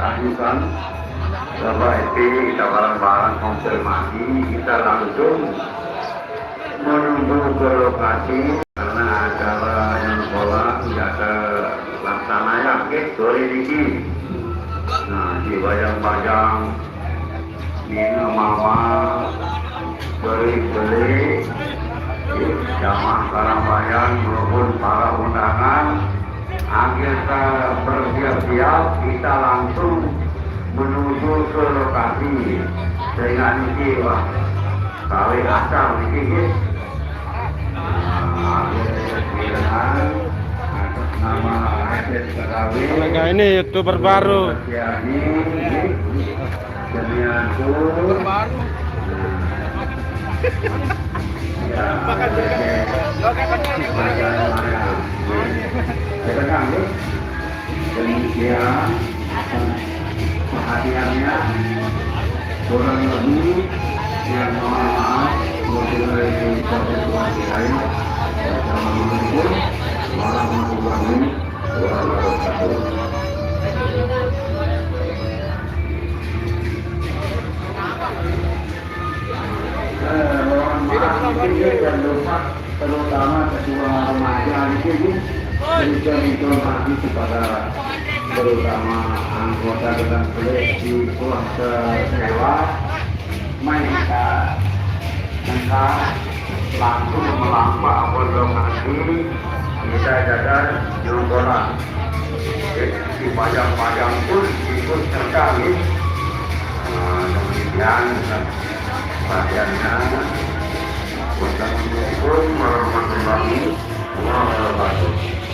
ajukan sebaiknya kita bareng-bareng konfirmasi, kita langsung menuju ke lokasi karena acara yang bola tidak terlaksana gitu ini. Nah, di bajang-bajang minum mama beli-beli jamaah Karangbayang maupun para undangan kita bersiap-siap, kita langsung menuju ke lokasi dengan ini wah kali asal ini atas nama Hasil Karawi ini YouTuber baru demikian perhatiannya kurang lebih yang mohon maaf mulai proses lain. Assalamualaikum warahmatullahi wabarakatuh. Dan lupa terutama kedua remaja di sini berikan informasi kepada terutama anggota dan seleksi keluarga sewa mereka langsung melampau lokasi kita jaga jonggolan di pajang-pajang pun ikut terkali demikian perhatiannya. Wassalamualaikum warahmatullahi wabarakatuh.